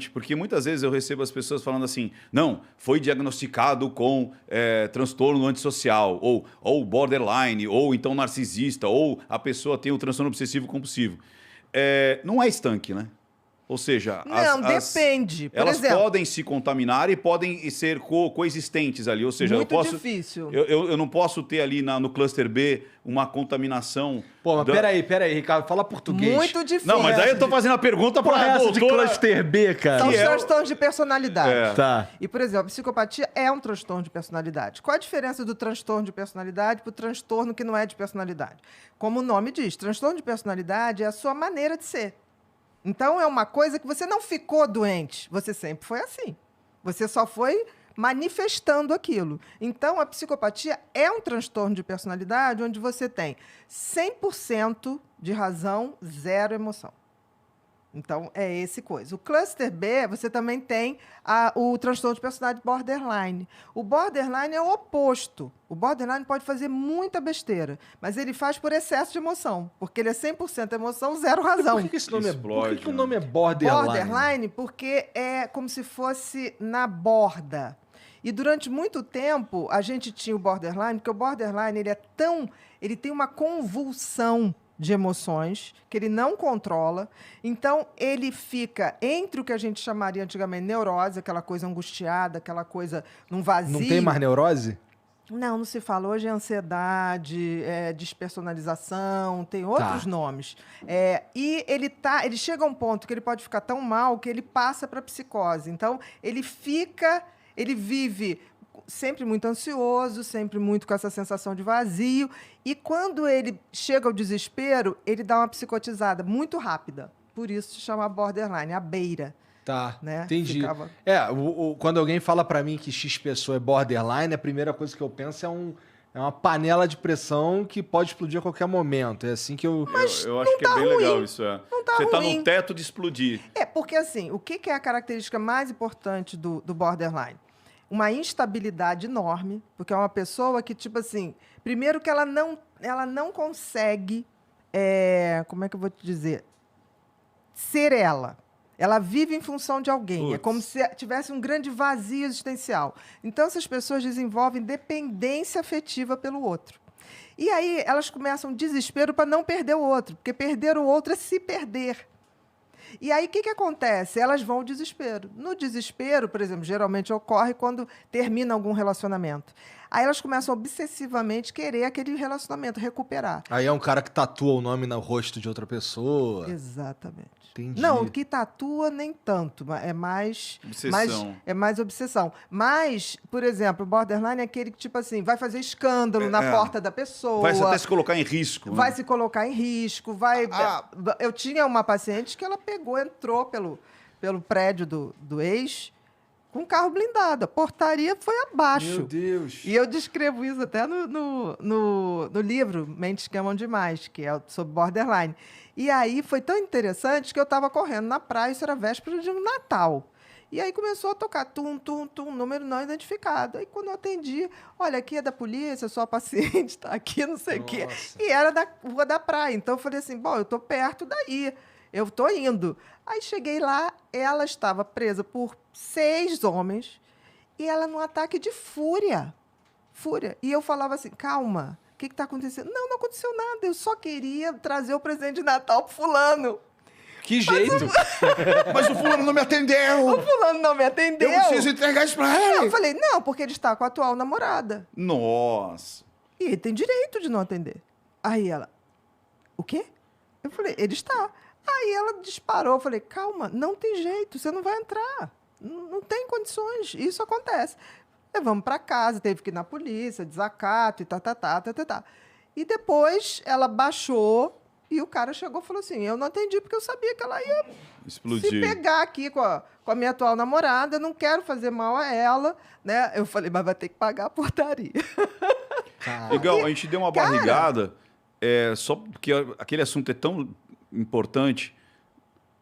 interessante, porque muitas vezes eu recebo as pessoas falando assim, não, foi diagnosticado com transtorno antissocial, ou borderline, ou então narcisista, ou a pessoa tem o transtorno obsessivo compulsivo. Não é estanque, né? Ou seja, não, depende. Por elas exemplo, podem se contaminar e podem ser coexistentes ali. Ou seja, muito eu posso, difícil. Eu não posso ter ali no cluster B uma contaminação. Pô, mas peraí, Ricardo, fala português. Muito difícil. Não, mas aí eu tô fazendo a pergunta para a de doutora. cluster B, cara. São os transtornos de personalidade. Tá. E, por exemplo, a psicopatia é um transtorno de personalidade. Qual a diferença do transtorno de personalidade para o transtorno que não é de personalidade? Como o nome diz, transtorno de personalidade é a sua maneira de ser. Então, é uma coisa que você não ficou doente. Você sempre foi assim. Você só foi manifestando aquilo. Então, a psicopatia é um transtorno de personalidade onde você tem 100% de razão, 0 emoção. Então, é esse coisa. O cluster B, você também tem o transtorno de personalidade borderline. O borderline é o oposto. O borderline pode fazer muita besteira, mas ele faz por excesso de emoção, porque ele é 100% emoção, 0 razão. Por que esse nome Explode, por que o nome é borderline? Borderline porque é como se fosse na borda. E durante muito tempo, a gente tinha o borderline, porque o borderline ele tem uma convulsão de emoções, que ele não controla. Então, ele fica entre o que a gente chamaria antigamente neurose, aquela coisa angustiada, aquela coisa num vazio. Não tem mais neurose? Não se fala. Hoje é ansiedade, despersonalização, tem outros nomes. E ele chega a um ponto que ele pode ficar tão mal que ele passa para psicose. Então, ele vive sempre muito ansioso, sempre muito com essa sensação de vazio. E quando ele chega ao desespero, ele dá uma psicotizada muito rápida. Por isso se chama borderline, a beira. Tá, né? entendi. Quando alguém fala pra mim que X pessoa é borderline, a primeira coisa que eu penso é uma panela de pressão que pode explodir a qualquer momento. É assim que eu... Eu acho que é bem legal isso. Não tá Você tá ruim. no teto de explodir. Porque assim, o que é a característica mais importante do borderline? Uma instabilidade enorme, porque é uma pessoa que, tipo assim, primeiro que ela não consegue, como é que eu vou te dizer? Ser ela. Ela vive em função de alguém. Putz. É como se tivesse um grande vazio existencial. Então, essas pessoas desenvolvem dependência afetiva pelo outro. E aí, elas começam desespero para não perder o outro, porque perder o outro é se perder. E aí, o que acontece? Elas vão ao desespero. No desespero, por exemplo, geralmente ocorre quando termina algum relacionamento. Aí elas começam obsessivamente querer aquele relacionamento, recuperar. Aí é um cara que tatua o nome no rosto de outra pessoa. Exatamente. Entendi. Não, o que tatua nem tanto, é mais Obsessão. É mais obsessão. Mas, por exemplo, o borderline é aquele que, tipo assim, vai fazer escândalo na porta da pessoa. Vai até se colocar em risco. Vai né? se colocar em risco, Eu tinha uma paciente que ela entrou pelo prédio do ex com carro blindado. A portaria foi abaixo. Meu Deus. E eu descrevo isso até no livro Mentes que Amam Demais, que é sobre borderline. E aí foi tão interessante que eu estava correndo na praia, isso era véspera de um Natal. E aí começou a tocar número não identificado. Aí quando eu atendi, olha, aqui é da polícia, sua paciente está aqui, não sei o quê. E era da rua da praia. Então eu falei assim, bom, eu estou perto daí, eu estou indo. Aí cheguei lá, ela estava presa por 6 homens e ela num ataque de fúria. E eu falava assim, calma, o que está acontecendo? Não aconteceu nada, eu só queria trazer o presente de Natal pro fulano. Que jeito. Mas o fulano não me atendeu. O fulano não me atendeu. Eu preciso entregar isso pra ele. Eu falei, não, porque ele está com a atual namorada. Nossa. E ele tem direito de não atender. Aí ela, o quê? Eu falei, ele está. Aí ela disparou, eu falei, calma, não tem jeito, você não vai entrar. Não tem condições, isso acontece. Levamos para casa, teve que ir na polícia, desacato e tá. E depois ela baixou e o cara chegou e falou assim, eu não atendi porque eu sabia que ela ia Explodir. se pegar aqui com a minha atual namorada, eu não quero fazer mal a ela, né? Eu falei, mas vai ter que pagar a portaria. Legal, a gente deu uma barrigada, só porque aquele assunto é tão importante.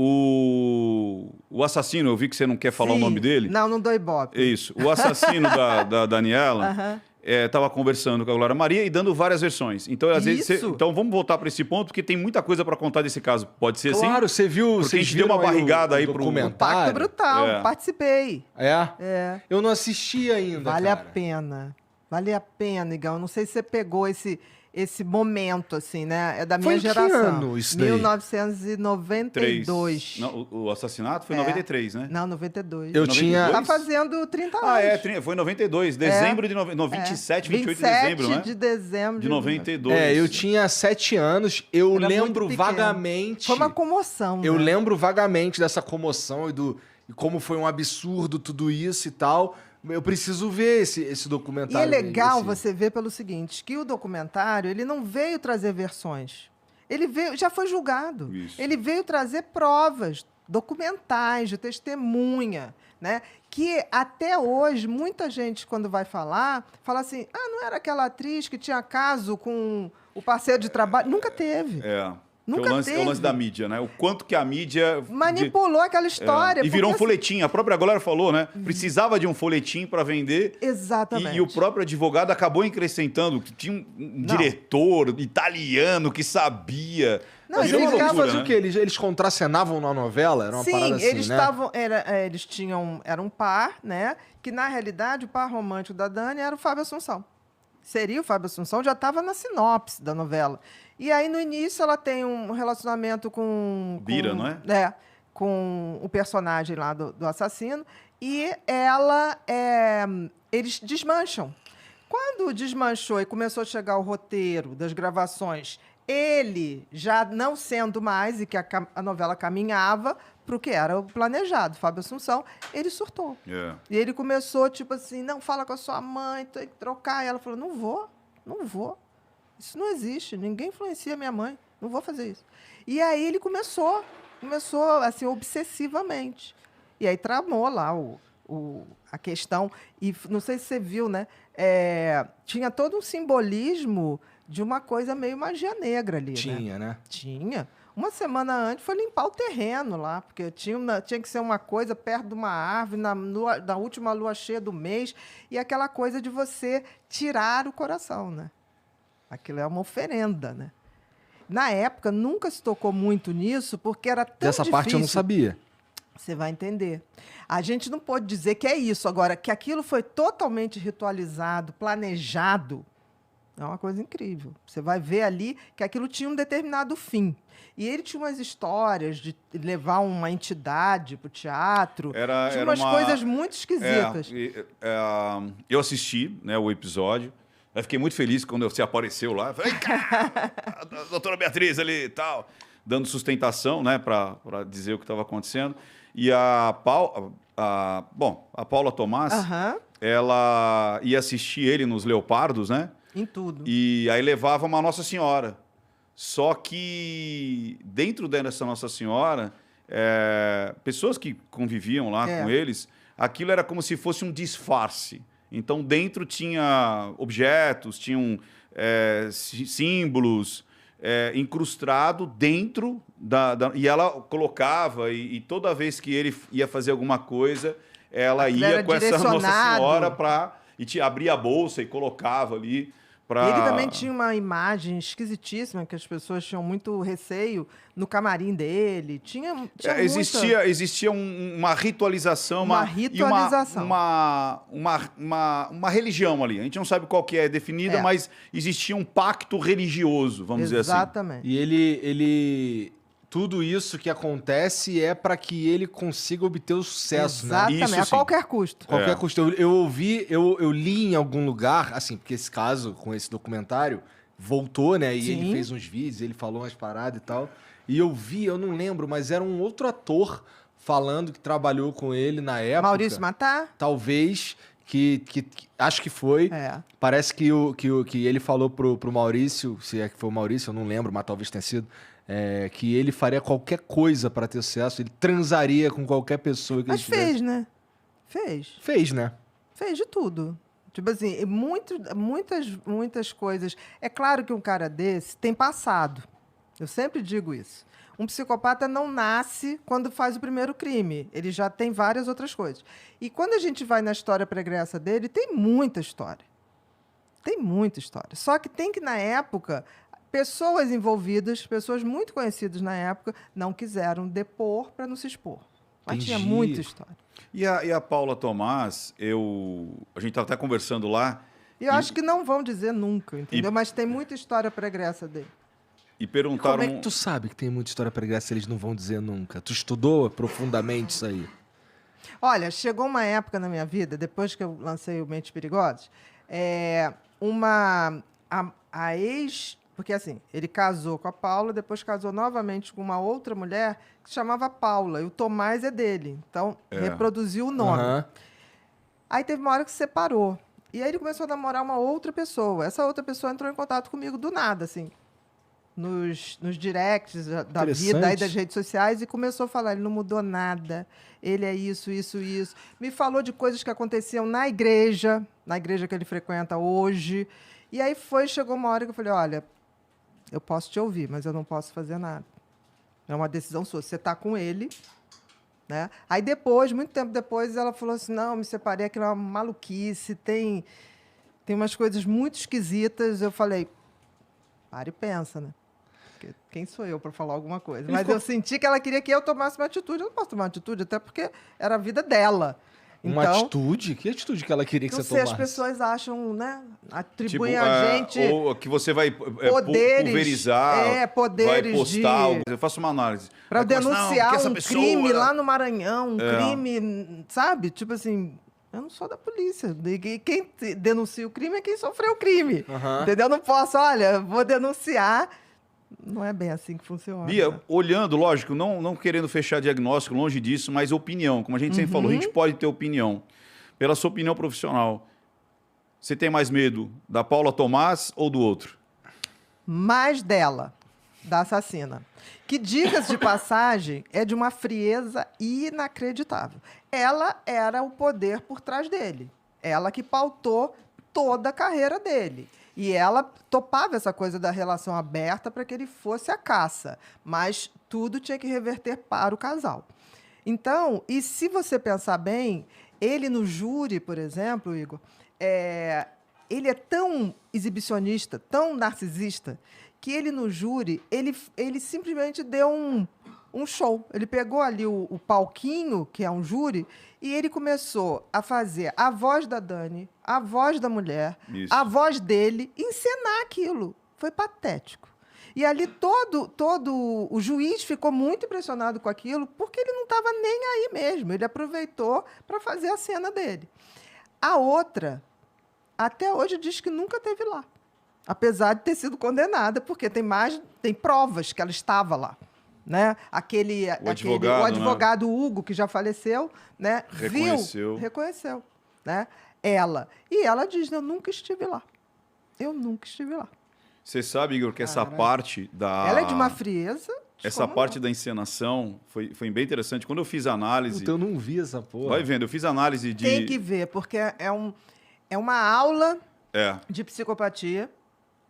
O assassino, eu vi que você não quer falar o nome dele. Não dou ibope. É isso. O assassino da Daniela, Aham. estava conversando com a Glória Maria e dando várias versões. Então, às vezes, Isso. então vamos voltar para esse ponto, porque tem muita coisa para contar desse caso. Pode ser assim? Claro, você viu... Porque a vocês gente deu uma viram barrigada aí pro- documentário? Pacto Brutal, É. participei. É? Eu não assisti ainda, Vale a cara. pena. Vale a pena, Igão. Não sei se você pegou esse momento, assim, né? É da Foi minha em que geração. ano isso daí? 1992. Não, o assassinato foi em É. 93, né? Não, 92. Eu 92? tinha... Tá fazendo 30 anos. Foi em 92. Dezembro de... 27, 28 de dezembro, né? de dezembro De 92. eu tinha 7 anos, eu Era lembro muito pequeno. vagamente... Foi uma comoção, Eu né? lembro vagamente dessa comoção e como foi um absurdo tudo isso e tal. Eu preciso ver esse E documentário. é legal esse- você ver pelo seguinte, que o documentário, ele não veio trazer versões. Ele veio, já foi julgado. Isso. Ele veio trazer provas documentais, de testemunha, né? Que até hoje, muita gente, quando vai falar, fala assim, não era aquela atriz que tinha caso com o parceiro de trabalho? Nunca teve. Que Nunca é o teve. lance da mídia, né? O quanto que a mídia... Manipulou aquela história. E virou um porque, assim, folhetim. A própria Glória falou, né? Precisava de um folhetim para vender. Exatamente. E o próprio advogado acabou acrescentando que tinha um diretor italiano que sabia. Não, Mas Virou eles uma ficavam loucura, fazendo o quê? Eles contracenavam na novela? Era uma Sim, parada assim, eles né? estavam. Eles tinham. Era um par, né? Que na realidade o par romântico da Dani era o Fábio Assunção. Seria o Fábio Assunção, já estava na sinopse da novela. E aí, no início, ela tem um relacionamento com Bira, não é? Com o personagem lá do assassino. E eles desmancham. Quando desmanchou e começou a chegar o roteiro das gravações, ele já não sendo mais, e que a novela caminhava para o que era o planejado, Fábio Assunção, ele surtou. E ele começou, tipo assim, não, fala com a sua mãe, tem que trocar. E ela falou, não vou. Isso não existe, ninguém influencia minha mãe, não vou fazer isso. E aí ele começou assim, obsessivamente. E aí tramou lá a questão. E não sei se você viu, né? Tinha todo um simbolismo de uma coisa meio magia negra ali, Tinha, né? Tinha. Uma semana antes foi limpar o terreno lá, porque tinha que ser uma coisa perto de uma árvore, na última lua cheia do mês, e aquela coisa de você tirar o coração, né? Aquilo é uma oferenda, né? Na época, nunca se tocou muito nisso, porque era tão Dessa difícil. parte eu não sabia. Você vai entender. A gente não pode dizer que é isso. Agora, que aquilo foi totalmente ritualizado, planejado, é uma coisa incrível. Você vai ver ali que aquilo tinha um determinado fim. E ele tinha umas histórias de levar uma entidade para o teatro. Tinha umas coisas muito esquisitas. Eu assisti, né, o episódio. Eu fiquei muito feliz quando você apareceu lá. Eu falei, cara, a doutora Beatriz ali e tal, dando sustentação, né, para dizer o que estava acontecendo. E a Paula Tomás, ela ia assistir ele nos Leopardos, né? Em tudo. E aí levava uma Nossa Senhora. Só que dentro dessa Nossa Senhora, pessoas que conviviam lá com eles, aquilo era como se fosse um disfarce. Então, dentro tinha objetos, tinham símbolos incrustados dentro e ela colocava, e toda vez que ele ia fazer alguma coisa, ela Aquilo ia era com essa Nossa direcionado. Senhora e abria a bolsa e colocava ali. Ele também tinha uma imagem esquisitíssima, que as pessoas tinham muito receio no camarim dele. Existia uma ritualização, Uma e ritualização. uma religião ali. A gente não sabe qual que é definida, mas existia um pacto religioso, vamos dizer assim. Exatamente. E ele tudo isso que acontece é para que ele consiga obter o sucesso, né? Exatamente, Isso a sim. qualquer custo. Qualquer custo. Eu li em algum lugar, assim, porque esse caso, com esse documentário, voltou, né? E Sim. ele fez uns vídeos, ele falou umas paradas e tal. E eu não lembro, mas era um outro ator falando que trabalhou com ele na época. Maurício Matar? Talvez, que acho que foi. Parece que ele falou pro Maurício, se é que foi o Maurício, eu não lembro, mas talvez tenha sido, que ele faria qualquer coisa para ter sucesso, ele transaria com qualquer pessoa que Mas ele tivesse. fez, né? Fez. Fez, né? Fez de tudo. Tipo assim, muitas coisas. É claro que um cara desse tem passado. Eu sempre digo isso. Um psicopata não nasce quando faz o primeiro crime. Ele já tem várias outras coisas. E quando a gente vai na história pregressa dele, tem muita história. Tem muita história. Só que tem que, na época, pessoas envolvidas, pessoas muito conhecidas na época, não quiseram depor para não se expor. Mas tinha muita história. E a Paula Tomás, a gente estava até conversando lá. E eu acho que não vão dizer nunca, entendeu? Mas tem muita história pregressa dele. E perguntaram... Como é que tu sabe que tem muita história pregressa se eles não vão dizer nunca? Tu estudou profundamente isso aí? Olha, chegou uma época na minha vida, depois que eu lancei o Mentes Perigosas, a ex... Porque, assim, ele casou com a Paula, depois casou novamente com uma outra mulher que se chamava Paula, e o Tomás é dele. Então, reproduziu o nome. Uhum. Aí teve uma hora que se separou. E aí ele começou a namorar uma outra pessoa. Essa outra pessoa entrou em contato comigo do nada, assim, nos directs da vida e das redes sociais, e começou a falar, ele não mudou nada, ele é isso, isso, isso. Me falou de coisas que aconteciam na igreja que ele frequenta hoje. E aí chegou uma hora que eu falei, olha, eu posso te ouvir, mas eu não posso fazer nada. É uma decisão sua. Você está com ele, né? Aí depois, muito tempo depois, ela falou assim, não, me separei, aquilo é uma maluquice, tem umas coisas muito esquisitas. Eu falei, para e pensa, né? Porque quem sou eu para falar alguma coisa? Mas eu senti que ela queria que eu tomasse uma atitude. Eu não posso tomar uma atitude, até porque era a vida dela. Uma então, atitude? Que atitude que ela queria que você tomasse? Não sei, as pessoas acham, né? Atribuem a gente... Ou que você vai poderes, pulverizar, poderes vai postar... Eu faço uma análise. Para denunciar um crime lá no Maranhão, crime, sabe? Tipo assim... Eu não sou da polícia. Quem denuncia o crime é quem sofreu o crime. Uhum. Entendeu? Eu não posso, olha, vou denunciar. Não é bem assim que funciona. Bia, olhando, lógico, não querendo fechar diagnóstico, longe disso, mas opinião. Como a gente sempre falou, a gente pode ter opinião. Pela sua opinião profissional, você tem mais medo da Paula Tomás ou do outro? Mais dela, da assassina. Que, diga-se de passagem, é de uma frieza inacreditável. Ela era o poder por trás dele. Ela que pautou toda a carreira dele. E ela topava essa coisa da relação aberta para que ele fosse à caça. Mas tudo tinha que reverter para o casal. Então, e se você pensar bem, ele no júri, por exemplo, Igor, ele é tão exibicionista, tão narcisista, que ele no júri, ele simplesmente deu um show. Ele pegou ali o palquinho, que é um júri, e ele começou a fazer a voz da Dani, a voz da mulher, a voz dele, encenar aquilo. Foi patético. E ali todo o juiz ficou muito impressionado com aquilo, porque ele não estava nem aí mesmo. Ele aproveitou para fazer a cena dele. A outra, até hoje, diz que nunca esteve lá. Apesar de ter sido condenada, porque tem provas que ela estava lá. Né? O advogado né? Hugo, que já faleceu, né? Reconheceu. Né? Ela. E ela diz, eu nunca estive lá. Eu nunca estive lá. Você sabe, Igor, que essa parte da... Ela é de uma frieza... Essa parte da encenação foi bem interessante. Quando eu fiz a análise... Puta, eu não vi essa porra. Vai vendo, eu fiz a análise de... Tem que ver, porque é uma aula de psicopatia,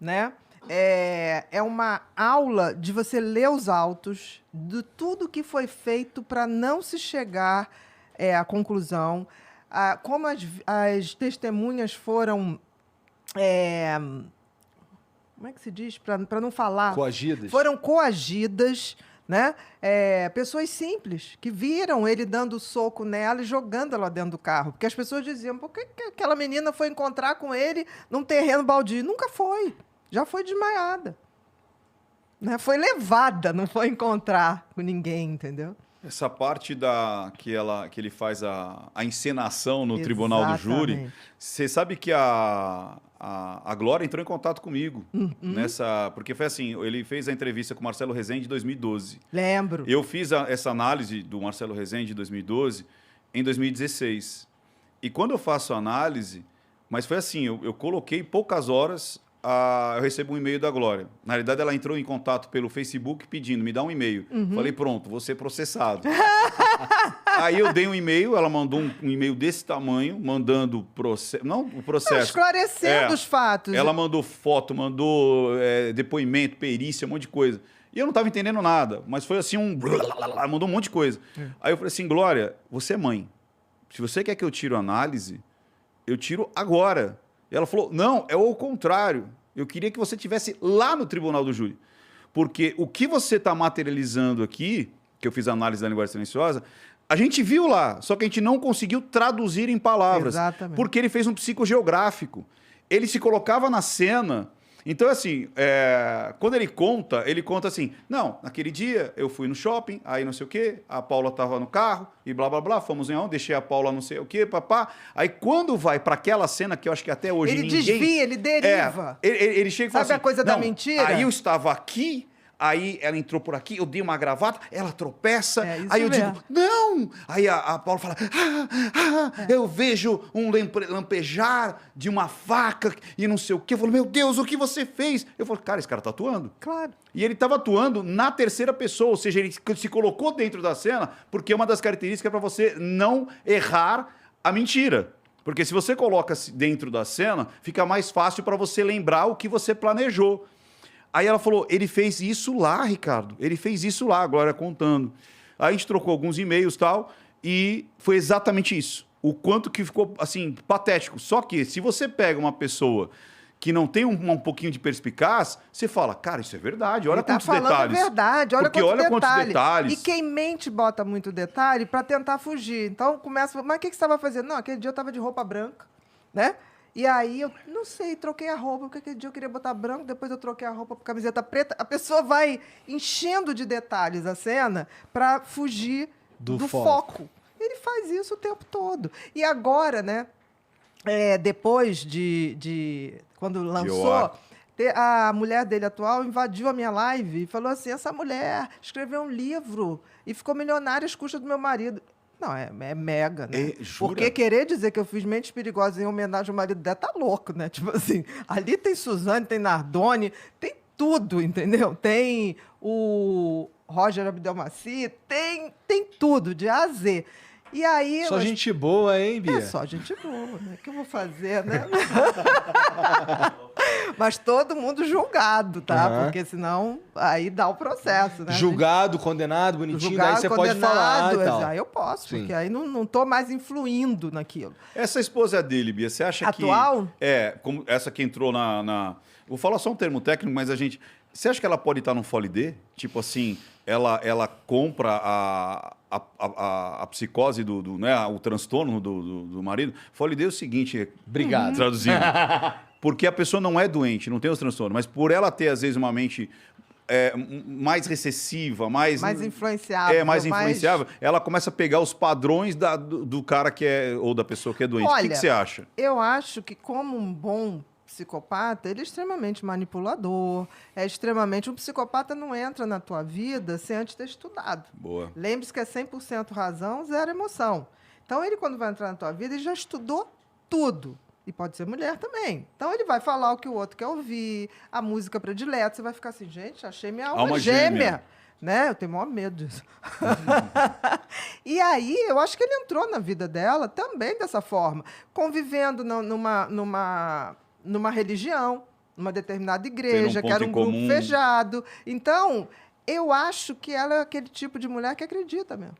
né? É uma aula de você ler os autos, de tudo que foi feito para não se chegar à conclusão, como as testemunhas foram... como é que se diz? Para não falar... Coagidas. Foram coagidas, né? Pessoas simples, que viram ele dando soco nela e jogando ela dentro do carro. Porque as pessoas diziam, por que aquela menina foi encontrar com ele num terreno baldio? Nunca foi. Já foi desmaiada. Né? Foi levada, não foi encontrar com ninguém, entendeu? Essa parte que ele faz a encenação no tribunal do júri, você sabe que a Glória entrou em contato comigo nessa... Porque foi assim, ele fez a entrevista com o Marcelo Rezende em 2012. Lembro. Eu fiz essa análise do Marcelo Rezende em 2012 em 2016. E quando eu faço a análise, mas foi assim, eu coloquei poucas horas... eu recebo um e-mail da Glória. Na realidade, ela entrou em contato pelo Facebook pedindo, me dá um e-mail. Falei, pronto, vou ser processado. Aí eu dei um e-mail, ela mandou um e-mail desse tamanho, mandando o processo. Esclarecendo os fatos. Ela mandou foto, mandou depoimento, perícia, um monte de coisa. E eu não estava entendendo nada, mas foi assim mandou um monte de coisa. Aí eu falei assim, Glória, você é mãe. Se você quer que eu tire a análise, eu tiro agora. E ela falou, não, é o contrário. Eu queria que você estivesse lá no tribunal do júri. Porque o que você está materializando aqui, que eu fiz a análise da linguagem silenciosa, a gente viu lá, só que a gente não conseguiu traduzir em palavras. Exatamente. Porque ele fez um psicogeográfico. Ele se colocava na cena. Então, assim, quando ele conta assim, não, naquele dia eu fui no shopping, aí não sei o quê, a Paula estava no carro e blá, blá, blá, fomos em onde, deixei a Paula não sei o quê, papá. Aí quando vai para aquela cena que eu acho que até hoje Ele ninguém... desvia, ele deriva. Ele chega e fala Sabe assim, a coisa da não, mentira? aí eu estava aqui... Aí ela entrou por aqui, eu dei uma gravata, ela tropeça, É, isso aí eu mesmo. digo, não! Aí a Paula fala, eu vejo um lampejar de uma faca e não sei o quê. Eu falo, meu Deus, o que você fez? Eu falo, cara, esse cara tá atuando. Claro. E ele estava atuando na terceira pessoa, ou seja, ele se colocou dentro da cena, porque uma das características é para você não errar a mentira. Porque se você coloca-se dentro da cena, fica mais fácil para você lembrar o que você planejou. Aí ela falou, ele fez isso lá, Ricardo. Ele fez isso lá, a Glória contando. Aí a gente trocou alguns e-mails e tal, e foi exatamente isso. O quanto que ficou, assim, patético. Só que, se você pega uma pessoa que não tem um pouquinho de perspicaz, você fala, cara, isso é verdade, olha quantos detalhes. Ele tá falando a verdade, olha quantos detalhes. E quem mente bota muito detalhe para tentar fugir. Então, começa, mas o que você estava fazendo? Não, aquele dia eu estava de roupa branca, né? E aí, eu não sei, troquei a roupa, porque aquele dia eu queria botar branco, depois eu troquei a roupa por camiseta preta. A pessoa vai enchendo de detalhes a cena para fugir do foco. Ele faz isso o tempo todo. E agora, né, depois de quando lançou, a mulher dele atual invadiu a minha live e falou assim, essa mulher escreveu um livro e ficou milionária às custas do meu marido. Não, é mega, né? Porque querer dizer que eu fiz Mentes Perigosas em homenagem ao marido dela tá louco, né? Tipo assim, ali tem Suzane, tem Nardone, tem tudo, entendeu? Tem o Roger Abdelmaci, tem tudo, de A a Z. E aí... Só gente boa, hein, Bia? É só gente boa, né? O que eu vou fazer, né? Mas todo mundo julgado, tá? Uhum. Porque senão aí dá o processo, né? Julgado, condenado, bonitinho, Julgado, daí você pode falar e tal. Aí eu posso, Sim. porque aí não tô mais influindo naquilo. Essa esposa dele, Bia, você acha Atual? que... como essa que entrou na... Vou falar só um termo técnico, mas a gente... Você acha que ela pode estar num Folidê? Tipo assim, ela compra a psicose né, o transtorno do marido? Folidê é o seguinte... Obrigado. Traduzindo. Porque a pessoa não é doente, não tem os transtornos, mas por ela ter, às vezes, uma mente mais recessiva, mais influenciável. mais influenciável, ela começa a pegar os padrões do cara que é, ou da pessoa que é doente. Olha, o que você acha? Eu acho que, como um bom psicopata, ele é extremamente manipulador, um psicopata não entra na tua vida sem antes ter estudado. Boa. Lembre-se que é 100% razão, 0 emoção. Então, ele, quando vai entrar na tua vida, ele já estudou tudo. E pode ser mulher também. Então, ele vai falar o que o outro quer ouvir, a música predileta. Você vai ficar assim, gente, achei minha alma gêmea. Né? Eu tenho o maior medo disso. E aí, eu acho que ele entrou na vida dela também dessa forma, convivendo numa religião, numa determinada igreja, que era um grupo fechado. Então, eu acho que ela é aquele tipo de mulher que acredita mesmo.